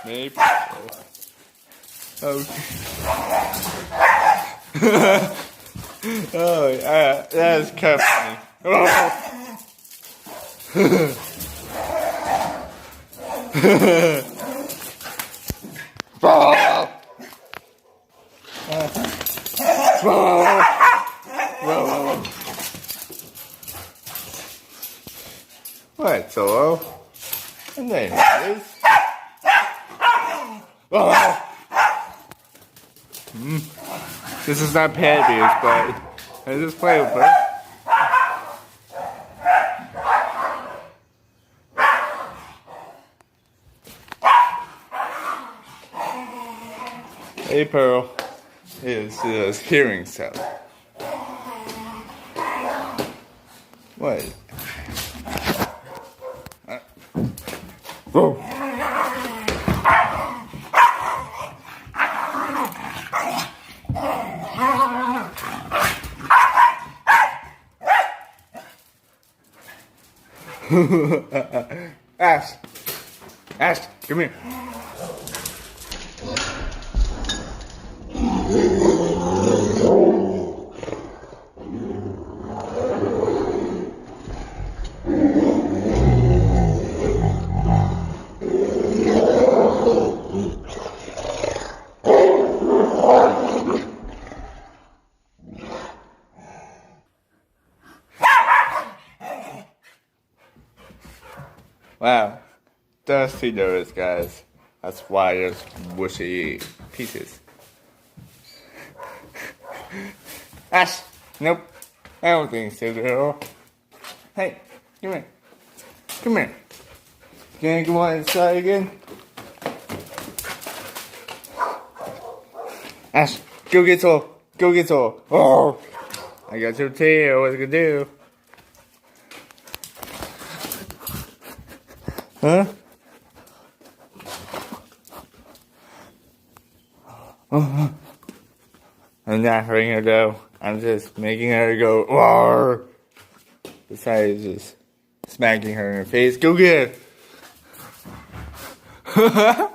Maypearl. Oh. Oh, yeah, that is kind of funny. What, Solo? And there it is. This is not pet abuse, but I just play with her. Maypearl is hearing cell. What? Whoa. Ash, come here. Wow, dusty nose, guys. That's why there's mushy pieces. Ash, nope. I don't think so, girl. Hey, come here. Come here. Can I go on inside again? Ash, go get Soul. Go get Soul. Oh, I got your tail. What you gonna do? Huh? I'm not hurting her though. I'm just making her go roar. Besides just smacking her in her face. Go get her.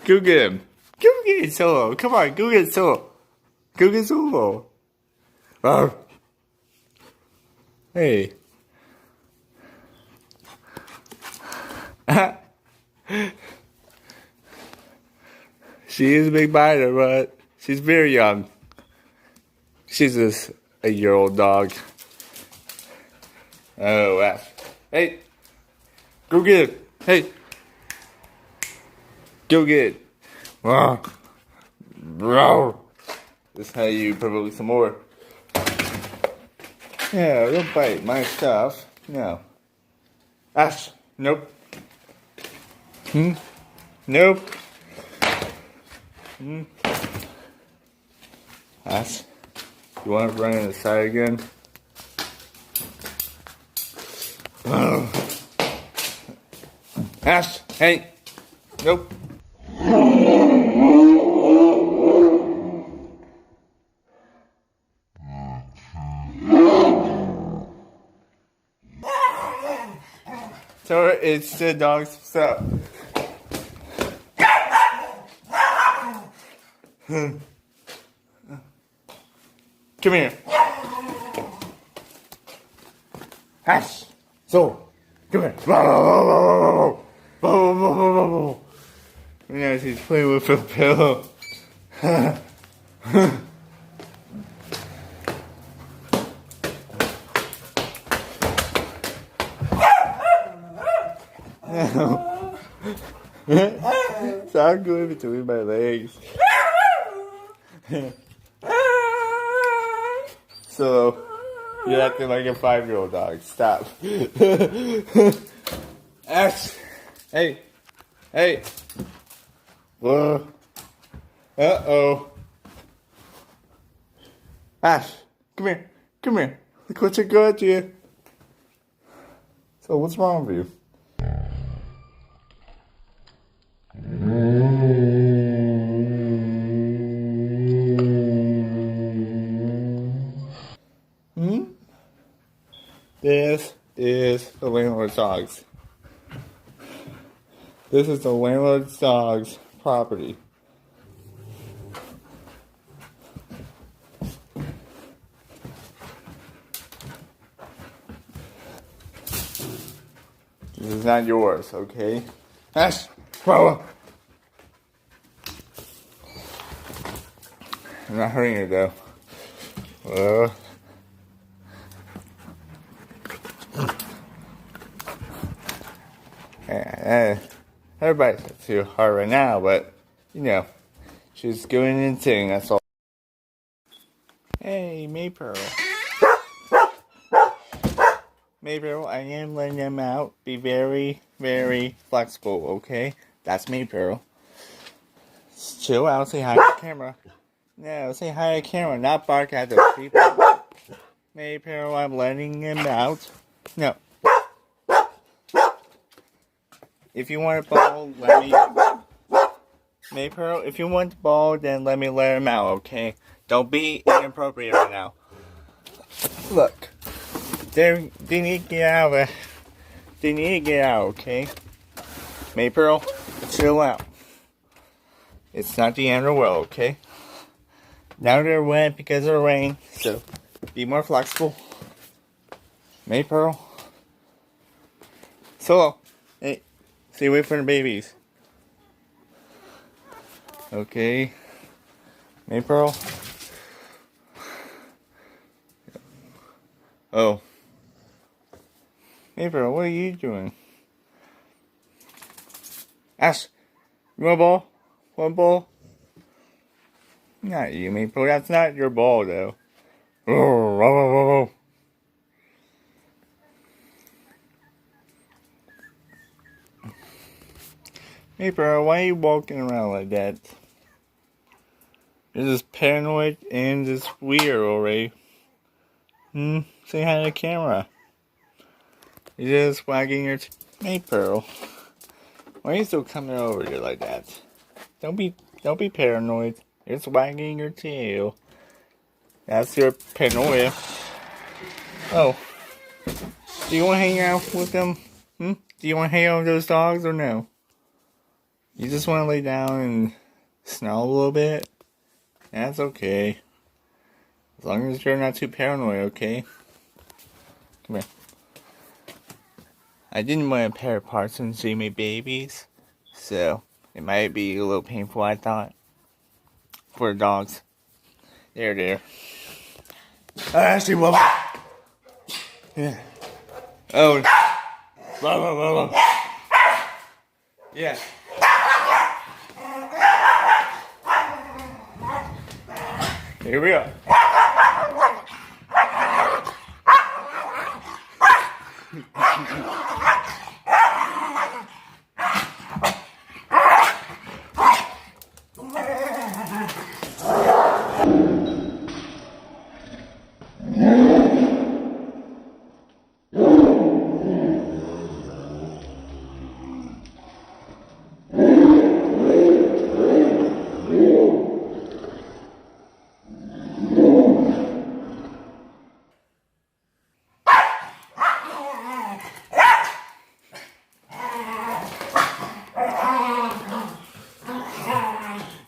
Go get him. Go get Solo. Come on, go get Solo. Go get Solo. Roar. Hey. She is a big biter, but she's very young. She's just a year-old dog. Oh, wow. Hey, go get it. Hey, go get it. Wow. Bro. This is how you provoke some more. Yeah, don't bite my stuff. No. Ash, nope. Nope. Ash, you want to run in the side again? Ash, hey, nope. So it's the dog's stuff. Come here. Ash. So, come here. Yeah, she's playing with a pillow. Stop going between my legs. So, you're acting like a 5-year-old dog. Stop. Ash. Hey. Hey. Whoa. Uh-oh. Ash. Come here. Come here. Look what you got here. So, what's wrong with you? This is the landlord's dogs. This is the landlord's dog's property. This is not yours, okay? Ash, whoa. I'm not hurting her though. Everybody's too hard right now, but you know, she's going insane, that's all. Hey, Maypearl. Maypearl, I am letting them out. Be very, very flexible, okay? That's Maypearl. Chill out, say hi to the camera. No, say hi to the camera, not bark at those people. Maypearl, I'm letting him out. No. If you want a ball, let me... Maypearl, if you want the ball, then let me let him out, okay? Don't be inappropriate right now. Look. They need to get out of it. They need to get out, okay? Maypearl, chill out. It's not the end of the world, okay? Now they're wet because of the rain, so be more flexible. Maypearl. Solo. Hey, stay away from the babies. Okay. Maypearl. Oh. Maypearl, what are you doing? Ash, you want a ball? Want a ball? Not you, Maypearl. That's not your ball, though. Maypearl, why are you walking around like that? You're just paranoid and just weird already. Say hi to the camera. You're just wagging your Maypearl. Why are you still coming over here like that? Don't be paranoid. You're just wagging your tail. That's your paranoia. Oh. Do you want to hang out with them? Do you want to hang out with those dogs or no? You just want to lay down and snarl a little bit? That's okay. As long as you're not too paranoid, okay? Come here. I didn't want to tear apart since they made babies, so it might be a little painful, I thought, for the dogs. There. Ashley, what? Yeah. Oh. Blah. Yeah. Here we go.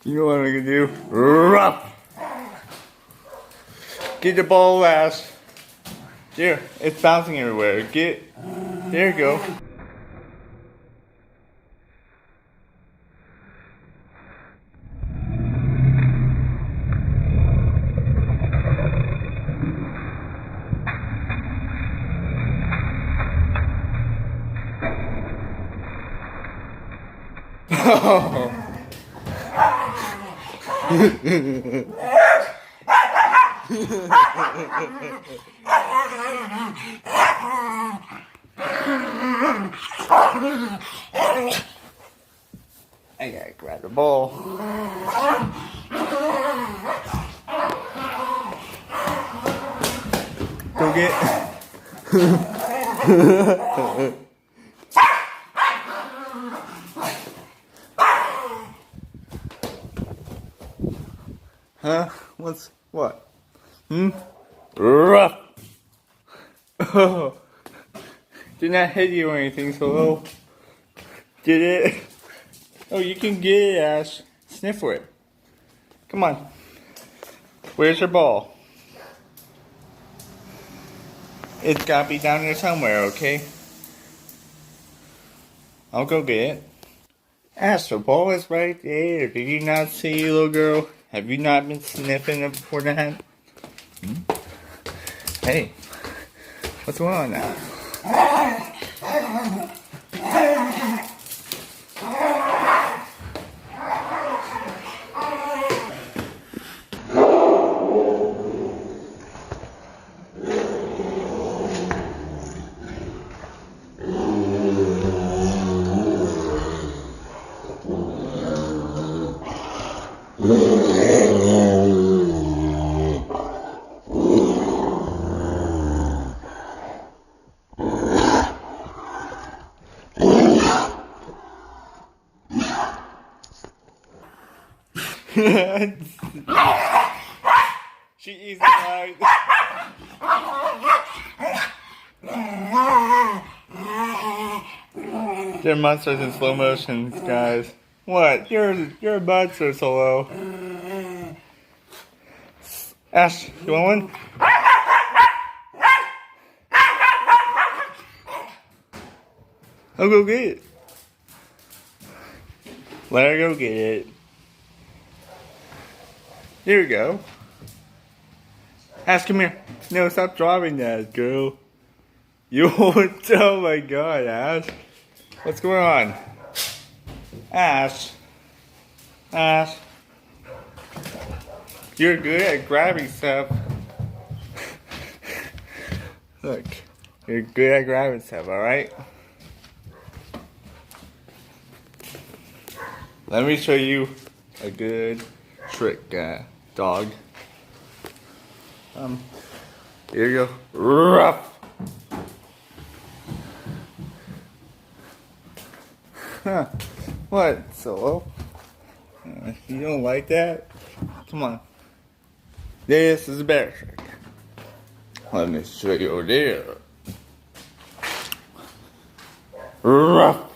You know what I'm gonna do? Ruff! Get the ball, Ash. There, it's bouncing everywhere. There you go. I gotta grab the ball. Go get. Huh? What? Rough. Oh. Did not hit you or anything, so did it? Oh, you can get it, Ash. Sniff for it. Come on. Where's your ball? It's gotta be down here somewhere, okay? I'll go get it. Ash, the ball is right there. Did you not see, little girl? Have you not been sniffing it before that? Hey, what's going on now? She eats it right. They're monsters in slow motion, guys. What? Your butts are so low. Ash, you want one? I'll go get it. Let her go get it. There we go. Ash, come here. No, stop dropping that, girl. Oh my god, Ash. What's going on? Ash. Ash. You're good at grabbing stuff. Look. You're good at grabbing stuff, alright? Let me show you a good trick, dog. Here you go. Ruff. Huh. What, Solo? You don't like that? Come on. This is a better trick. Let me show you over there. Ruff.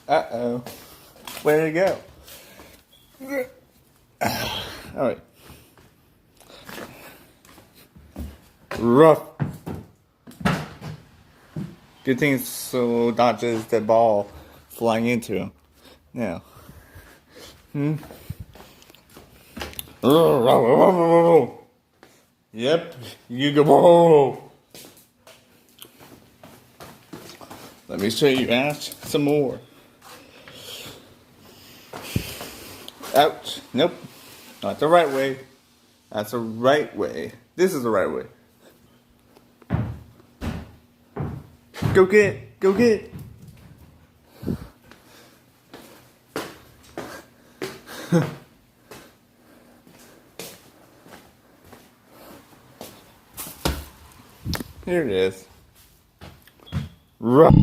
Uh-oh. Where'd it go? Alright. Rough. Good thing it's so not just the ball flying into him. Now. Yep. You go. Let me show you, Ash, some more. Ouch. Nope. Not the right way. That's the right way. This is the right way. Go get it. Go get it. Here it is. Rough.